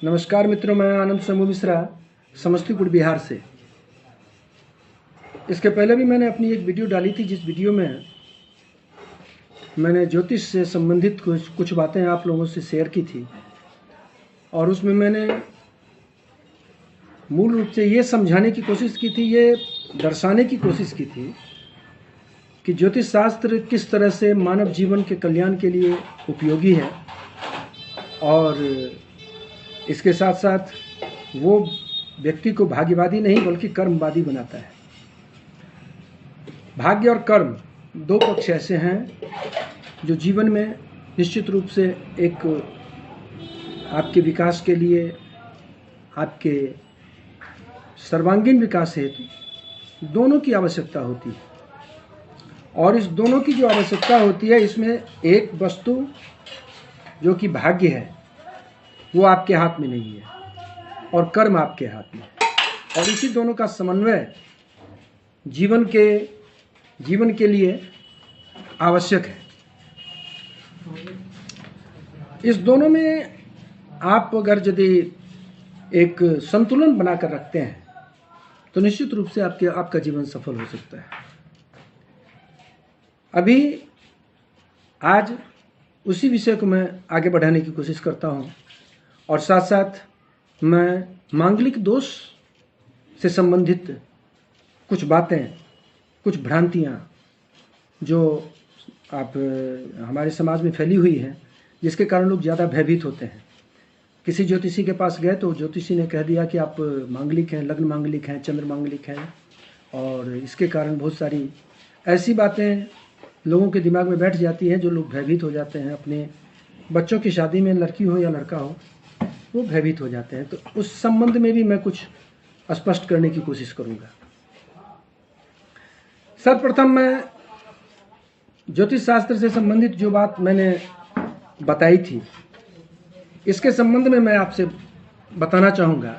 नमस्कार मित्रों, मैं आनंद शंभू मिश्रा समस्तीपुर बिहार से। इसके पहले भी मैंने अपनी एक वीडियो डाली थी, जिस वीडियो में मैंने ज्योतिष से संबंधित कुछ बातें आप लोगों से शेयर की थी। और उसमें मैंने मूल रूप से ये समझाने की कोशिश की थी, ये दर्शाने की कोशिश की थी कि ज्योतिष शास्त्र किस तरह से मानव जीवन के कल्याण के लिए उपयोगी है और इसके साथ साथ वो व्यक्ति को भाग्यवादी नहीं बल्कि कर्मवादी बनाता है। भाग्य और कर्म दो पक्ष ऐसे हैं जो जीवन में निश्चित रूप से एक आपके विकास के लिए, आपके सर्वांगीण विकास हेतु दोनों की आवश्यकता होती है। और इस दोनों की जो आवश्यकता होती है, इसमें एक वस्तु जो कि भाग्य है वो आपके हाथ में नहीं है और कर्म आपके हाथ में है। और इसी दोनों का समन्वय जीवन के लिए आवश्यक है। इस दोनों में आप अगर यदि एक संतुलन बनाकर रखते हैं तो निश्चित रूप से आपका जीवन सफल हो सकता है। अभी आज उसी विषय को मैं आगे बढ़ाने की कोशिश करता हूं और साथ साथ मैं मांगलिक दोष से संबंधित कुछ बातें, कुछ भ्रांतियां जो आप हमारे समाज में फैली हुई हैं, जिसके कारण लोग ज़्यादा भयभीत होते हैं। किसी ज्योतिषी के पास गए तो ज्योतिषी ने कह दिया कि आप मांगलिक हैं, लग्न मांगलिक हैं, चंद्र मांगलिक हैं, और इसके कारण बहुत सारी ऐसी बातें लोगों के दिमाग में बैठ जाती हैं जो लोग भयभीत हो जाते हैं। अपने बच्चों की शादी में लड़की हो या लड़का हो, वो भयभीत हो जाते हैं। तो उस संबंध में भी मैं कुछ स्पष्ट करने की कोशिश करूंगा। सर्वप्रथम मैं ज्योतिष शास्त्र से संबंधित जो बात मैंने बताई थी, इसके संबंध में मैं आपसे बताना चाहूँगा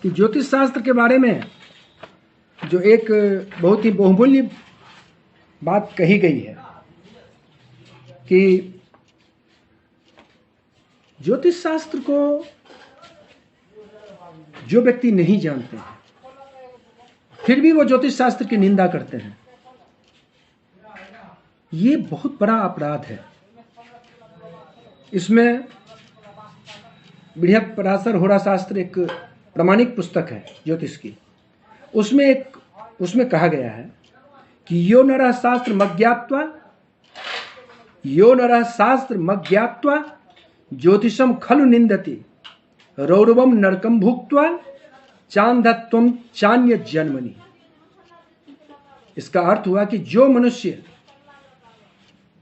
कि ज्योतिष शास्त्र के बारे में जो एक बहुत ही बहुमूल्य बात कही गई है कि ज्योतिष शास्त्र को जो व्यक्ति नहीं जानते हैं फिर भी वो ज्योतिष शास्त्र की निंदा करते हैं, ये बहुत बड़ा अपराध है। इसमें बृहद पराशर होरा शास्त्र एक प्रामाणिक पुस्तक है ज्योतिष की। उसमें कहा गया है कि यो नरः शास्त्र मज्ञात्वा ज्योतिषम खलु निंदति रौरवम नरकम भुक्त्वा चांदत्वम चान्य जन्मनि। इसका अर्थ हुआ कि जो मनुष्य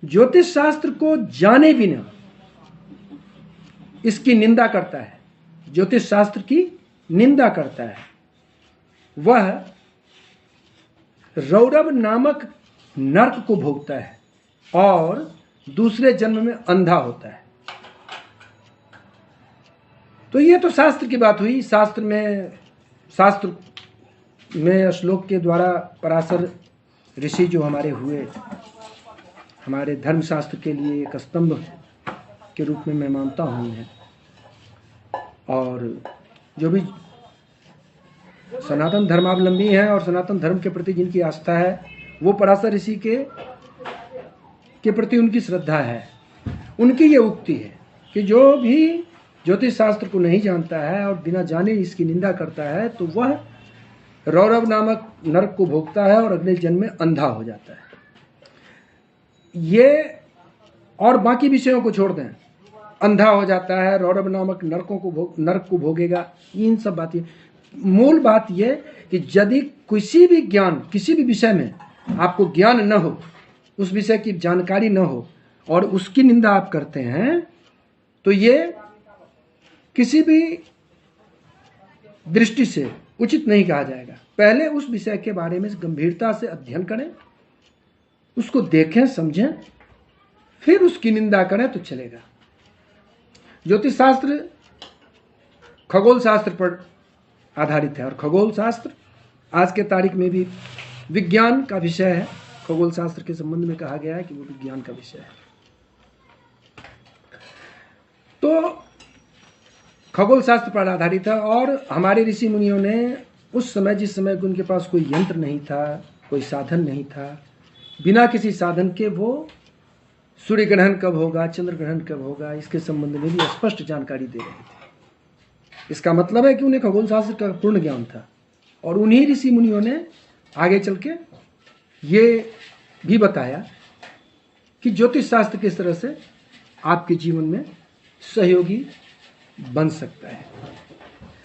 ज्योतिष शास्त्र को जाने बिना इसकी निंदा करता है, ज्योतिष शास्त्र की निंदा करता है, वह रौरव नामक नरक को भोगता है और दूसरे जन्म में अंधा होता है। तो ये तो शास्त्र की बात हुई। शास्त्र में श्लोक के द्वारा पराशर ऋषि जो हमारे हुए, हमारे धर्मशास्त्र के लिए एक स्तंभ के रूप में मैं मानता हूँ उन्हें। और जो भी सनातन धर्मावलंबी हैं और सनातन धर्म के प्रति जिनकी आस्था है, वो पराशर ऋषि के प्रति उनकी श्रद्धा है। उनकी ये उक्ति है कि जो भी ज्योतिष शास्त्र को नहीं जानता है और बिना जाने इसकी निंदा करता है तो वह रौरव नामक नरक को भोगता है और अगले जन्म में अंधा हो जाता है। ये और बाकी विषयों को छोड़ दें, अंधा हो जाता है, रौरव नामक नरक को भोगेगा, इन सब बातें। मूल बात ये कि यदि किसी भी विषय में आपको ज्ञान न हो, उस विषय की जानकारी न हो और उसकी निंदा आप करते हैं, तो ये किसी भी दृष्टि से उचित नहीं कहा जाएगा। पहले उस विषय के बारे में गंभीरता से अध्ययन करें, उसको देखें, समझें, फिर उसकी निंदा करें तो चलेगा। ज्योतिष शास्त्र खगोल शास्त्र पर आधारित है और खगोल शास्त्र आज के तारीख में भी विज्ञान का विषय है। खगोल शास्त्र के संबंध में कहा गया है कि वो विज्ञान का विषय है। तो खगोल शास्त्र पर आधारित है। और हमारे ऋषि मुनियों ने उस समय, जिस समय उनके पास कोई यंत्र नहीं था, कोई साधन नहीं था, बिना किसी साधन के वो सूर्य ग्रहण कब होगा, चंद्र ग्रहण कब होगा, इसके संबंध में भी स्पष्ट जानकारी दे रहे थे। इसका मतलब है कि उन्हें खगोल शास्त्र का पूर्ण ज्ञान था। और उन्हीं ऋषि मुनियों ने आगे चल के ये भी बताया कि ज्योतिष शास्त्र किस तरह से आपके जीवन में सहयोगी बन सकता है।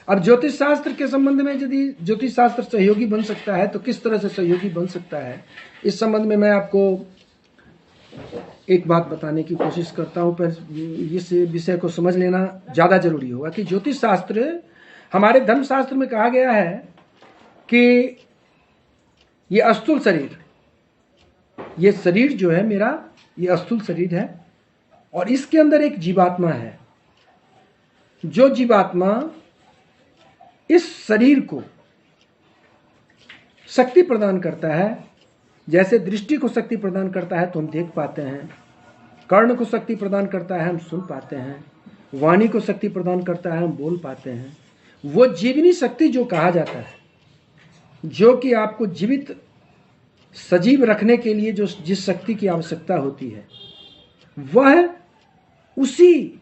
अब ज्योतिष शास्त्र के संबंध में, यदि ज्योतिष शास्त्र सहयोगी बन सकता है तो किस तरह से सहयोगी बन सकता है, इस संबंध में मैं आपको एक बात बताने की कोशिश करता हूँ। पर इस विषय को समझ लेना ज़्यादा जरूरी होगा कि ज्योतिष शास्त्र, हमारे धर्मशास्त्र में कहा गया है कि ये स्थूल शरीर, ये शरीर जो है मेरा, ये स्थूल शरीर है और इसके अंदर एक जीवात्मा है। जो जीवात्मा इस शरीर को शक्ति प्रदान करता है, जैसे दृष्टि को शक्ति प्रदान करता है तो हम देख पाते हैं, कर्ण को शक्ति प्रदान करता है हम सुन पाते हैं, वाणी को शक्ति प्रदान करता है हम बोल पाते हैं। वो जीवनी शक्ति जो कहा जाता है, जो कि आपको जीवित सजीव रखने के लिए जो जिस शक्ति की आवश्यकता होती है, वह उसी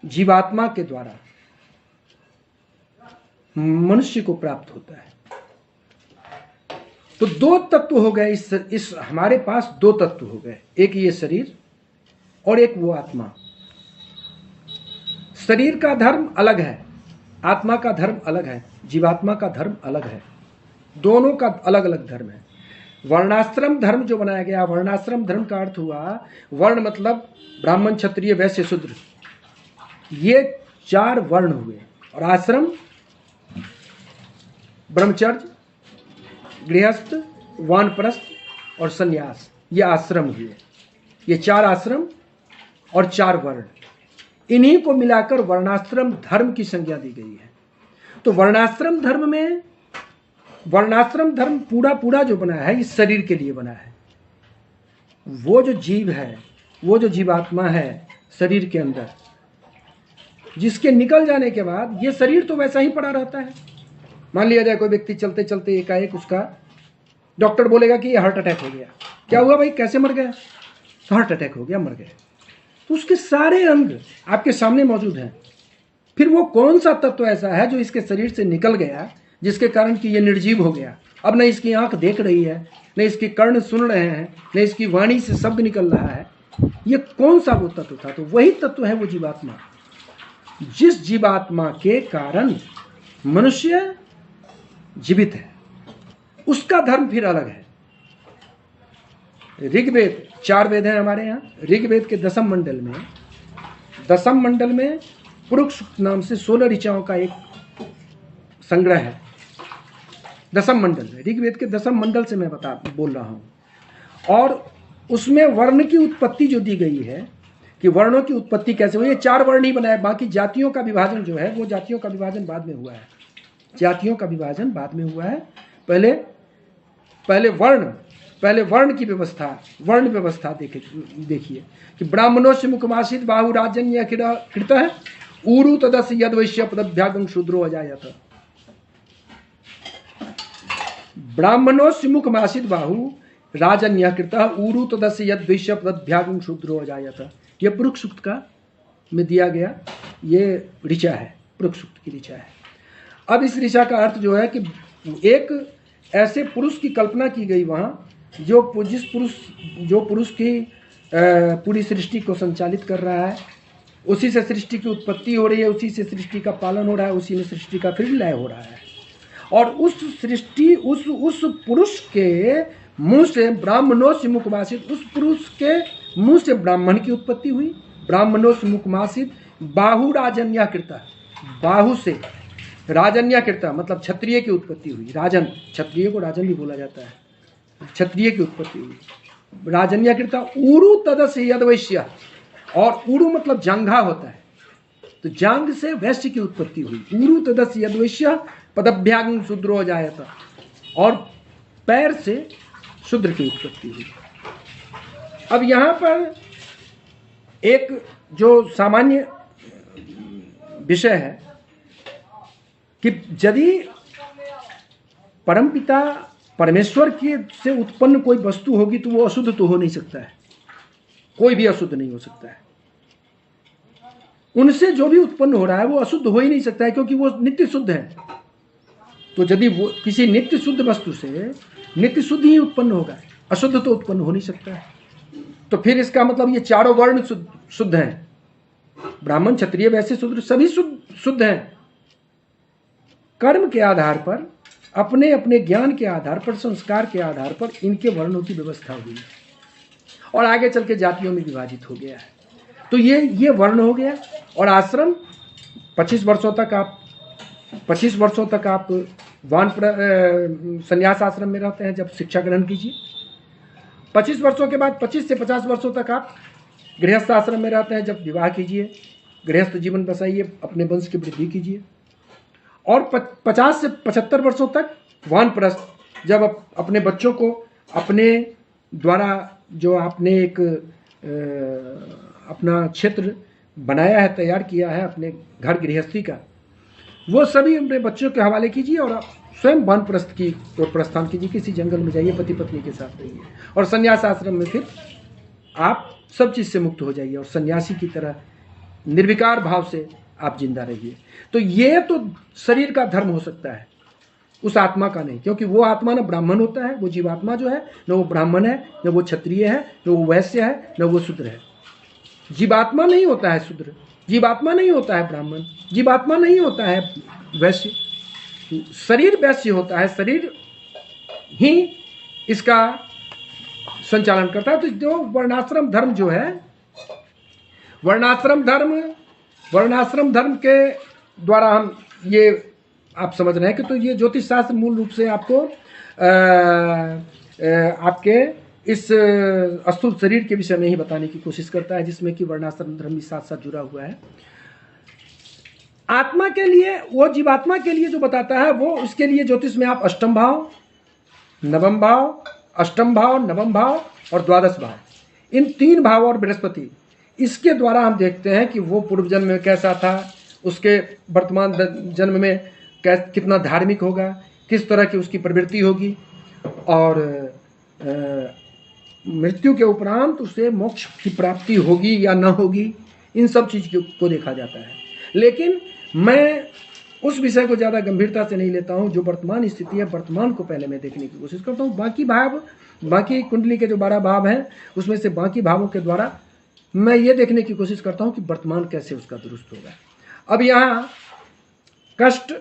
जीवात्मा के द्वारा मनुष्य को प्राप्त होता है। तो दो तत्व हो गए, इस हमारे पास दो तत्व हो गए, एक ये शरीर और एक वो आत्मा। शरीर का धर्म अलग है, आत्मा का धर्म अलग है, जीवात्मा का धर्म अलग है, दोनों का अलग अलग धर्म है। वर्णाश्रम धर्म जो बनाया गया, वर्णाश्रम धर्म का अर्थ हुआ, वर्ण मतलब ब्राह्मण, क्षत्रिय, वैश्य, शूद्र, ये 4 वर्ण हुए, और आश्रम ब्रह्मचर्य, गृहस्थ, वानप्रस्थ और सन्यास, ये आश्रम हुए। ये 4 आश्रम और 4 वर्ण, इन्हीं को मिलाकर वर्णाश्रम धर्म की संज्ञा दी गई है। तो वर्णाश्रम धर्म में, वर्णाश्रम धर्म पूरा जो बना है इस शरीर के लिए बना है। वो जो जीव है, वो जो जीवात्मा है शरीर के अंदर, जिसके निकल जाने के बाद ये शरीर तो वैसा ही पड़ा रहता है। मान लिया जाए कोई व्यक्ति चलते चलते एकाएक उसका डॉक्टर बोलेगा कि ये हार्ट अटैक हो गया। क्या हुआ भाई, कैसे मर गया? तो हार्ट अटैक हो गया, मर गए। तो उसके सारे अंग आपके सामने मौजूद हैं। फिर वो कौन सा तत्व ऐसा है जो इसके शरीर से निकल गया, जिसके कारण कि ये निर्जीव हो गया? अब न इसकी आंख देख रही है, न इसके कर्ण सुन रहे हैं, न इसकी वाणी से शब्द निकल रहा है। ये कौन सा वो तत्व था? तो वही तत्व है वो जीवात्मा, जिस जीवात्मा के कारण मनुष्य जीवित है। उसका धर्म फिर अलग है। ऋग्वेद, 4 वेद हैं हमारे यहाँ। ऋग्वेद के 10म मंडल में, 10म मंडल में पुरुष सूक्त नाम से 16 ऋचाओं का एक संग्रह है। 10म मंडल में, ऋग्वेद के 10म मंडल से मैं बोल रहा हूँ। और उसमें वर्ण की उत्पत्ति जो दी गई है कि वर्णों की उत्पत्ति कैसे हुई। ये 4 वर्ण ही बनाए, बाकी जातियों का विभाजन जो है वो जातियों का विभाजन बाद में हुआ है। जातियों का विभाजन बाद में हुआ है। पहले वर्ण की व्यवस्था, वर्ण व्यवस्था देखिए कि ब्राह्मणों से मुखमासित बाहु राजन्य कृत है ऊरु तदस यद वैश्य पदभ्यागं शूद्रो अजायत। ब्राह्मणों से मुखमासित बाहु राजन्य कृत ऊरु तदस यद वैश्य पदभ्यागं शूद्रो अजायत। ये पुरुष सूक्त का में दिया गया ये ऋचा है, पुरुष सूक्त की ऋचा है। अब इस ऋचा का अर्थ जो है कि एक ऐसे पुरुष की कल्पना की गई वहाँ, जो पुरुष की पूरी सृष्टि को संचालित कर रहा है। उसी से सृष्टि की उत्पत्ति हो रही है, उसी से सृष्टि का पालन हो रहा है, उसी में सृष्टि का फिर लय हो रहा है। और उस सृष्टि, उस पुरुष के मुंह से, ब्राह्मणों से मुखमासित, उस पुरुष के मुंह से ब्राह्मण की उत्पत्ति हुई। ब्राह्मणों से मुखमासित बाहु राजन्याकृता, बाहु से राजन्याकृता मतलब क्षत्रिय की उत्पत्ति हुई। राजन, क्षत्रिय को राजन भी बोला जाता है, क्षत्रिय की उत्पत्ति हुई। राजन्याकृता ऊरु तदस यद वैश्य, और ऊरु मतलब जांघा होता है, तो जांग से वैश्य की उत्पत्ति हुई। ऊरु तदस यद वैश्य पदभ्यागं शूद्रो अजायत, और पैर से शूद्र की उत्पत्ति हुई। अब यहाँ पर एक जो सामान्य विषय है कि यदि परमपिता परमेश्वर के से उत्पन्न कोई वस्तु होगी तो वो अशुद्ध तो हो नहीं सकता है, कोई भी अशुद्ध नहीं हो सकता है। उनसे जो भी उत्पन्न हो रहा है वो अशुद्ध हो ही नहीं सकता है, क्योंकि वो नित्य शुद्ध है। तो यदि वो किसी नित्य शुद्ध वस्तु से नित्य शुद्ध ही उत्पन्न होगा, अशुद्ध तो उत्पन्न हो नहीं सकता है। तो फिर इसका मतलब ये चारों वर्ण शुद्ध हैं, ब्राह्मण क्षत्रिय वैश्य शूद्र सभी शुद्ध हैं। कर्म के आधार पर, अपने अपने ज्ञान के आधार पर, संस्कार के आधार पर इनके वर्णों की व्यवस्था हुई है और आगे चल के जातियों में विभाजित हो गया है। तो ये वर्ण हो गया। और आश्रम 25 वर्षों तक आप संन्यास आश्रम में रहते हैं जब शिक्षा ग्रहण कीजिए। 25 वर्षों के बाद 25 से 50 वर्षों तक आप गृहस्थ आश्रम में रहते हैं जब विवाह कीजिए, गृहस्थ जीवन बसाइए, अपने वंश की वृद्धि कीजिए। और 50 से 75 वर्षों तक वानप्रस्थ, जब अपने बच्चों को अपने द्वारा जो आपने एक अपना क्षेत्र बनाया है, तैयार किया है अपने घर गृहस्थी का, वो सभी अपने बच्चों के हवाले कीजिए और स्वयं वानप्रस्थ की ओर प्रस्थान कीजिए। किसी जंगल में जाइए, पति पत्नी के साथ रहिए और संन्यास आश्रम में फिर आप सब चीज़ से मुक्त हो जाइए और सन्यासी की तरह निर्विकार भाव से आप जिंदा रहिए। तो ये तो शरीर का धर्म हो सकता है, उस आत्मा का नहीं, क्योंकि वो आत्मा न ब्राह्मण होता है, वो जीवात्मा जो है न वो ब्राह्मण है, न वो क्षत्रिय है, न वो वैश्य है, न वो शूद्र है। जीवात्मा नहीं होता है शूद्र, जीवात्मा नहीं होता है ब्राह्मण, जीवात्मा नहीं होता है वैश्य। शरीर वैश्य होता है, शरीर ही इसका संचालन करता है। तो जो वर्णाश्रम धर्म जो है, वर्णाश्रम धर्म के द्वारा हम ये आप समझ रहे हैं कि तो ये ज्योतिष शास्त्र मूल रूप से आपको आपके इस स्थूल शरीर के विषय में ही बताने की कोशिश करता है, जिसमें कि वर्णाश्रम धर्म भी साथ साथ जुड़ा हुआ है। आत्मा के लिए, वो जीवात्मा के लिए जो बताता है, वो उसके लिए ज्योतिष में आप अष्टम भाव, नवम भाव, अष्टम भाव, नवम भाव और द्वादश भाव, इन 3 भाव और बृहस्पति, इसके द्वारा हम देखते हैं कि वो पूर्व जन्म में कैसा था, उसके वर्तमान जन्म में कितना धार्मिक होगा, किस तरह की उसकी प्रवृत्ति होगी, और मृत्यु के उपरांत उसे मोक्ष की प्राप्ति होगी या न होगी, इन सब चीज़ को देखा जाता है। लेकिन मैं उस विषय को ज़्यादा गंभीरता से नहीं लेता हूँ। जो वर्तमान स्थिति है, वर्तमान को पहले मैं देखने की कोशिश करता हूँ। बाकी कुंडली के जो 12 भाव हैं, उसमें से बाकी भावों के द्वारा मैं ये देखने की कोशिश करता हूँ कि वर्तमान कैसे उसका दुरुस्त होगा। अब यहाँ कष्ट,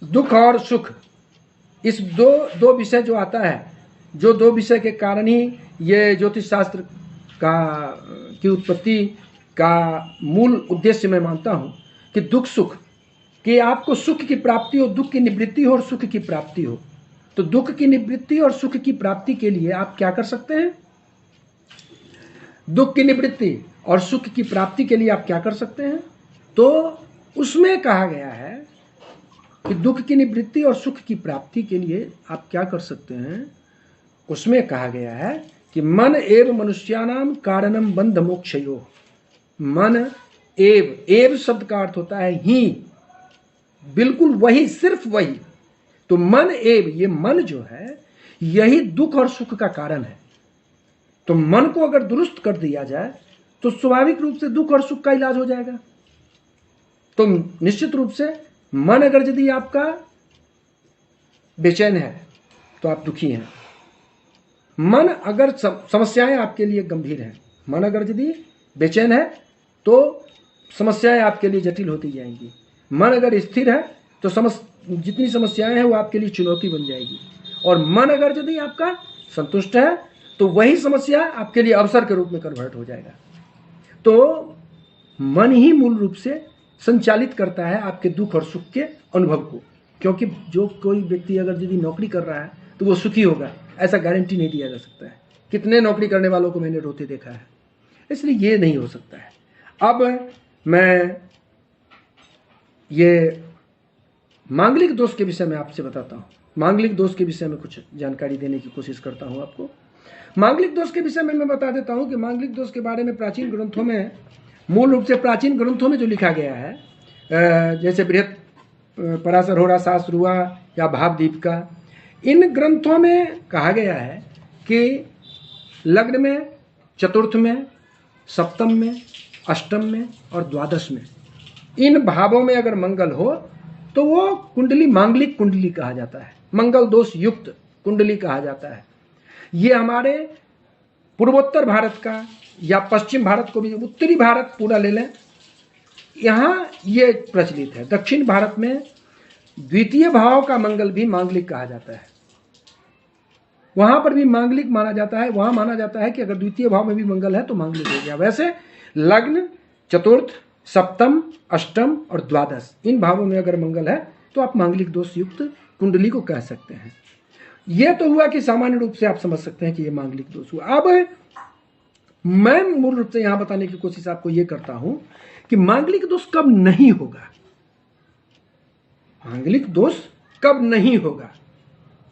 दुख और सुख, इस दो विषय जो आता है, जो 2 विषय के कारण ही ये ज्योतिष शास्त्र की उत्पत्ति का मूल उद्देश्य मैं मानता हूँ कि दुख सुख, कि आपको सुख की प्राप्ति हो, दुख की निवृत्ति हो और सुख की प्राप्ति हो। तो दुख की निवृत्ति और सुख की प्राप्ति के लिए आप क्या कर सकते हैं? दुख की निवृत्ति और सुख की प्राप्ति के लिए आप क्या कर सकते हैं? तो उसमें कहा गया है कि दुख की निवृत्ति और सुख की प्राप्ति के लिए आप क्या कर सकते हैं? उसमें कहा गया है कि मन एव मनुष्यानाम कारणम बंध मोक्षयो। मन एव शब्द का अर्थ होता है ही, बिल्कुल वही, सिर्फ वही। तो मन एव, ये मन जो है यही दुख और सुख का कारण है। तो मन को अगर दुरुस्त कर दिया जाए तो स्वाभाविक रूप से दुख और सुख का इलाज हो जाएगा। तो निश्चित रूप से मन अगर यदि आपका बेचैन है तो आप दुखी हैं। मन अगर समस्याएं आपके लिए गंभीर हैं, मन अगर यदि बेचैन है तो समस्याएं आपके लिए जटिल होती जाएंगी। मन अगर स्थिर है तो जितनी समस्याएं हैं वो आपके लिए चुनौती बन जाएगी। और मन अगर यदि आपका संतुष्ट है तो वही समस्या आपके लिए अवसर के रूप में कन्वर्ट हो जाएगा। तो मन ही मूल रूप से संचालित करता है आपके दुख और सुख के अनुभव को। क्योंकि जो कोई व्यक्ति अगर यदि नौकरी कर रहा है तो वो सुखी होगा, ऐसा गारंटी नहीं दिया जा सकता है। कितने नौकरी करने वालों को मैंने रोते देखा है, इसलिए ये नहीं हो सकता है। अब मैं ये मांगलिक दोष के विषय में आपसे बताता हूँ। मांगलिक दोष के विषय में कुछ जानकारी देने की कोशिश करता हूँ आपको। मांगलिक दोष के विषय में मैं बता देता हूँ कि मांगलिक दोष के बारे में प्राचीन ग्रंथों में, मूल रूप से प्राचीन ग्रंथों में जो लिखा गया है, जैसे पराशर होरा शास्त्र हुआ या भावदीपिका, इन ग्रंथों में कहा गया है कि लग्न में, चतुर्थ में, सप्तम में, अष्टम में और द्वादश में, इन भावों में अगर मंगल हो तो वो कुंडली मांगलिक कुंडली कहा जाता है, मंगल दोष युक्त कुंडली कहा जाता है। ये हमारे पूर्वोत्तर भारत का या पश्चिम भारत को भी, उत्तरी भारत पूरा ले लें, यहाँ ये प्रचलित है। दक्षिण भारत में द्वितीय भाव का मंगल भी मांगलिक कहा जाता है, वहां पर भी मांगलिक माना जाता है। वहां माना जाता है कि अगर द्वितीय भाव में भी मंगल है तो मांगलिक हो गया। वैसे लग्न, चतुर्थ, सप्तम, अष्टम और द्वादश, इन भावों में अगर मंगल है तो आप मांगलिक दोष युक्त कुंडली को कह सकते हैं। यह तो हुआ कि सामान्य रूप से आप समझ सकते हैं कि यह मांगलिक दोष हुआ। अब मैं मूल रूप से यहां बताने की कोशिश आपको यह करता हूं कि मांगलिक दोष कब नहीं होगा, मांगलिक दोष कब नहीं होगा।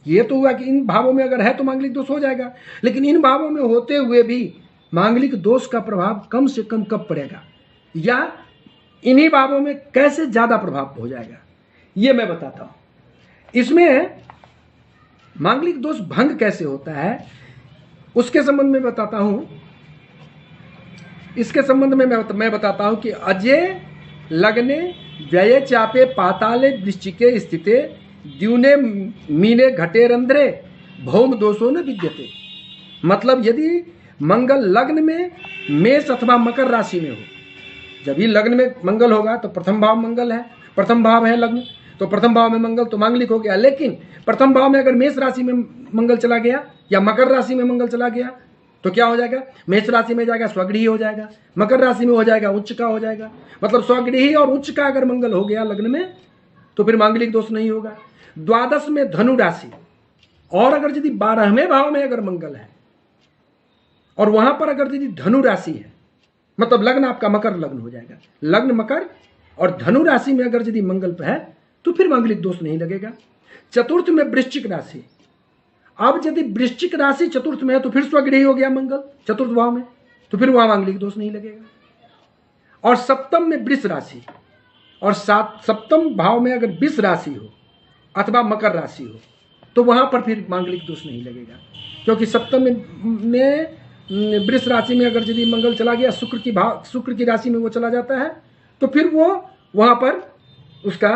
यह तो हुआ कि इन भावों में अगर है तो मांगलिक दोष हो जाएगा, लेकिन इन भावों में होते हुए भी मांगलिक दोष का प्रभाव कम से कम कब पड़ेगा, या इन्हीं भावों में कैसे ज्यादा प्रभाव हो जाएगा, यह मैं बताता हूं। इसमें मांगलिक दोष भंग कैसे होता है उसके संबंध में बताता हूं। इसके संबंध में मैं बताता हूं कि अजय लग्ने व्यये चापे पाताले वृश्चिके स्थिते द्यूने मीने घटे रंध्रे भौम दोषों न विद्यते। मतलब यदि मंगल लग्न में मेष अथवा मकर राशि में हो, जब ही लग्न में मंगल होगा तो प्रथम भाव मंगल है, प्रथम भाव है लग्न, तो प्रथम भाव में मंगल तो मांगलिक हो गया। लेकिन प्रथम भाव में अगर मेष राशि में मंगल चला गया या मकर राशि में मंगल चला गया तो क्या हो जाएगा, मेष राशि में जाएगा स्वगृही हो जाएगा, मकर राशि में हो जाएगा उच्च का हो जाएगा। मतलब स्वगृही और उच्च का अगर मंगल हो गया लग्न में तो फिर मांगलिक दोष नहीं होगा। द्वादश में धनु राशि, और अगर यदि 12वें भाव में अगर मंगल है और वहां पर अगर यदि धनु राशि है, मतलब लग्न आपका मकर लग्न हो जाएगा, लग्न मकर और धनु राशि में अगर यदि मंगल पे है तो फिर मांगलिक दोष नहीं लगेगा। चतुर्थ में वृश्चिक राशि, अब यदि वृश्चिक राशि चतुर्थ में है तो फिर स्वगृही हो गया मंगल चतुर्थ भाव में, तो फिर वहां मांगलिक दोष नहीं लगेगा। और सप्तम में वृष राशि, और सप्तम भाव में अगर वृष राशि हो अथवा मकर राशि हो तो वहां पर फिर मांगलिक दोष नहीं लगेगा, क्योंकि सप्तम में वृष राशि में अगर यदि मंगल चला गया, शुक्र की राशि में वो चला जाता है, तो फिर वो वहां पर उसका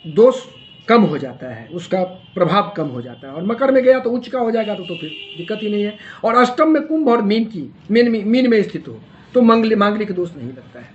दोष कम हो जाता है, उसका प्रभाव कम हो जाता है। और मकर में गया तो उच्च का हो जाएगा तो फिर दिक्कत ही नहीं है। और अष्टम में कुंभ और मीन में स्थित हो तो मांगलिक दोष नहीं लगता है।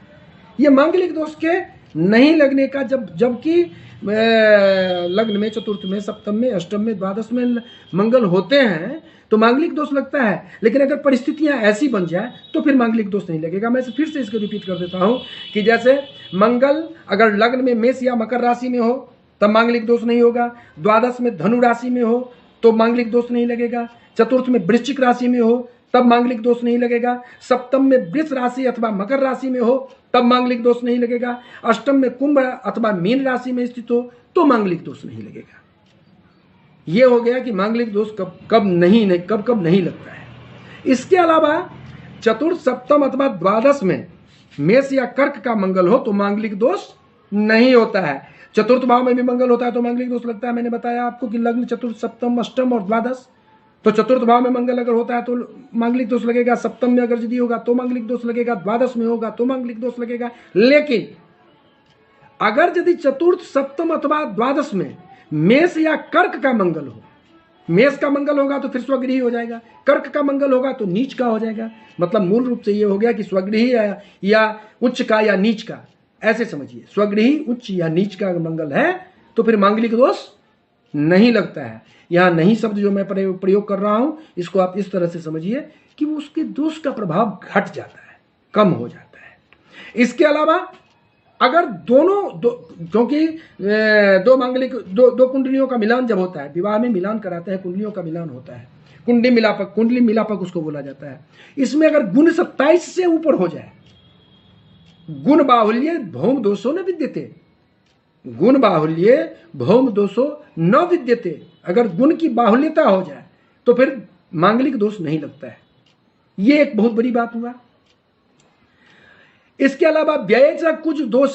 ये मांगलिक दोष के नहीं लगने का जबकि लग्न में, चतुर्थ में, सप्तम में, अष्टम में, द्वादश में मंगल होते हैं तो मांगलिक दोष लगता है। लेकिन अगर परिस्थितियां ऐसी बन जाए तो फिर मांगलिक दोष नहीं लगेगा। मैं फिर से इसको रिपीट कर देता हूं कि जैसे मंगल अगर लग्न में मेष या मकर राशि में हो तब मांगलिक दोष नहीं होगा, द्वादश में धनु राशि में हो तो मांगलिक दोष नहीं लगेगा, चतुर्थ में वृश्चिक राशि में हो तब मांगलिक दोष नहीं लगेगा, सप्तम में वृष राशि अथवा मकर राशि में हो तब मांगलिक दोष नहीं लगेगा, अष्टम में कुंभ अथवा मीन राशि में स्थित हो तो मांगलिक दोष नहीं लगेगा। यह हो गया कि मांगलिक दोष कब नहीं लगता है। इसके अलावा चतुर्थ, सप्तम अथवा द्वादश में मेष या कर्क का मंगल हो तो मांगलिक दोष नहीं होता है। चतुर्थ भाव में भी मंगल होता है तो मांगलिक दोष लगता है। मैंने बताया आपको कि लग्न, चतुर्थ, सप्तम, अष्टम और द्वादश, तो चतुर्थ भाव में मंगल अगर होता है तो मांगलिक दोष लगेगा, सप्तम में अगर यदि होगा तो मांगलिक दोष लगेगा, द्वादश में होगा तो मांगलिक दोष लगेगा। लेकिन अगर यदि चतुर्थ, सप्तम अथवा द्वादश में मेष या कर्क का मंगल हो, मेष का मंगल होगा तो फिर स्वगृही हो जाएगा, कर्क का मंगल होगा तो नीच का हो जाएगा। मतलब मूल रूप से यह हो गया कि स्वगृही या उच्च का या नीच का, ऐसे समझिए, स्वगृही, उच्च या नीच का मंगल है तो फिर मांगलिक दोष नहीं लगता है। यहां नहीं शब्द जो मैं प्रयोग कर रहा हूं इसको आप इस तरह से समझिए कि वो उसके दोष का प्रभाव घट जाता है, कम हो जाता है। इसके अलावा अगर क्योंकि दो कुंडलियों का मिलान जब होता है, विवाह में मिलान कराते हैं, कुंडलियों का मिलान होता है, कुंडली मिलापक उसको बोला जाता है। इसमें अगर गुण 27 से ऊपर हो जाए, गुण बाहुल्य भौम दोषो न विद्यते, गुण बाहुल्य भौम दोषो न विद्यते, अगर गुण की बाहुल्यता हो जाए तो फिर मांगलिक दोष नहीं लगता है। यह एक बहुत बड़ी बात हुआ। इसके अलावा व्यय च कुछ दोष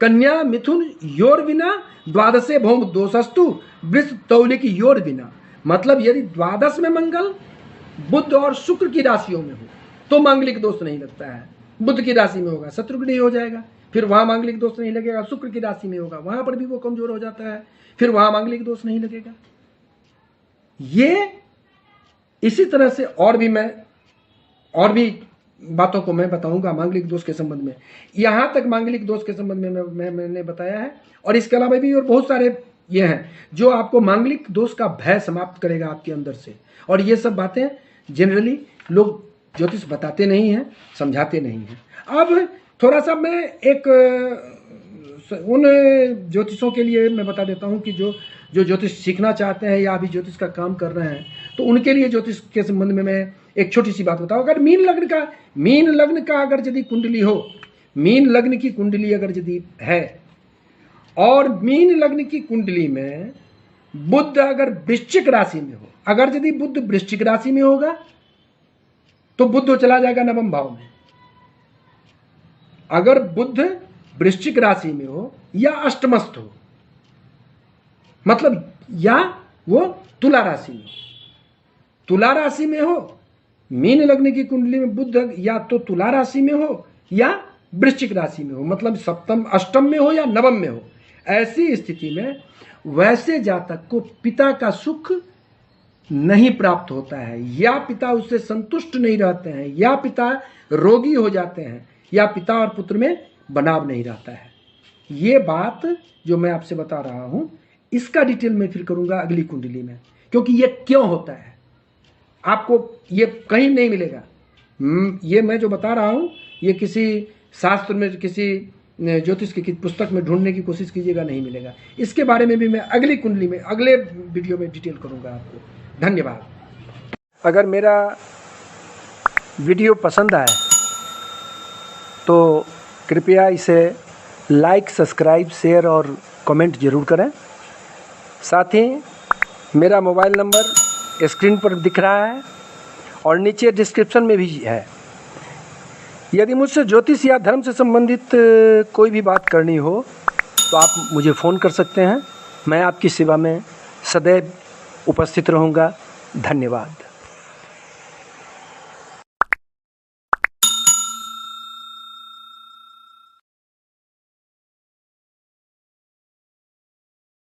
कन्या मिथुन योर बिना द्वादशे भौम दोषस्तु वृष तौलिक योर बिना। मतलब यदि द्वादश में मंगल बुध और शुक्र की राशियों में हो तो मांगलिक दोष नहीं लगता है। बुध की राशि में होगा शत्रुघ्न हो जाएगा, फिर वहां मांगलिक दोष नहीं लगेगा। शुक्र की राशि में होगा वहां पर भी वो कमजोर हो जाता है, फिर वहां मांगलिक दोष नहीं लगेगा। ये इसी तरह से और भी बातों को मैं बताऊंगा मांगलिक दोष के संबंध में। यहां तक मांगलिक दोष के संबंध में मैंने बताया है, और इसके अलावा भी और बहुत सारे ये हैं जो आपको मांगलिक दोष का भय समाप्त करेगा आपके अंदर से। और ये सब बातें जनरली लोग ज्योतिष बताते नहीं हैं, समझाते नहीं हैं। अब थोड़ा सा मैं एक उन ज्योतिषों के लिए मैं बता देता हूं कि जो ज्योतिष सीखना चाहते हैं या अभी ज्योतिष का काम कर रहे हैं, तो उनके लिए ज्योतिष के संबंध में मैं एक छोटी सी बात बताऊं। अगर मीन लग्न का अगर यदि कुंडली हो, मीन लग्न की कुंडली अगर यदि है और मीन लग्न की कुंडली में बुध अगर वृश्चिक राशि में हो, अगर यदि बुध वृश्चिक राशि में होगा तो बुध चला जाएगा नवम भाव में। अगर बुध वृश्चिक राशि में हो या अष्टमस्थ हो, मतलब या वो तुला राशि में, तुला राशि में हो, मीन लग्न की कुंडली में बुध या तो तुला राशि में हो या वृश्चिक राशि में हो, मतलब सप्तम अष्टम में हो या नवम में हो, ऐसी स्थिति में वैसे जातक को पिता का सुख नहीं प्राप्त होता है, या पिता उससे संतुष्ट नहीं रहते हैं, या पिता रोगी हो जाते हैं, या पिता और पुत्र में बनाव नहीं रहता है। ये बात जो मैं आपसे बता रहा हूं इसका डिटेल में फिर करूंगा अगली कुंडली में, क्योंकि ये क्यों होता है आपको ये कहीं नहीं मिलेगा। ये मैं जो बता रहा हूं ये किसी शास्त्र में, किसी ज्योतिष की पुस्तक में ढूंढने की कोशिश कीजिएगा, नहीं मिलेगा। इसके बारे में भी मैं अगली कुंडली में, अगले वीडियो में डिटेल करूंगा आपको। धन्यवाद। अगर मेरा वीडियो पसंद आए तो कृपया इसे लाइक, सब्सक्राइब, शेयर और कमेंट जरूर करें। साथ ही मेरा मोबाइल नंबर स्क्रीन पर दिख रहा है और नीचे डिस्क्रिप्शन में भी है। यदि मुझसे ज्योतिष या धर्म से संबंधित कोई भी बात करनी हो तो आप मुझे फ़ोन कर सकते हैं। मैं आपकी सेवा में सदैव उपस्थित रहूँगा। धन्यवाद।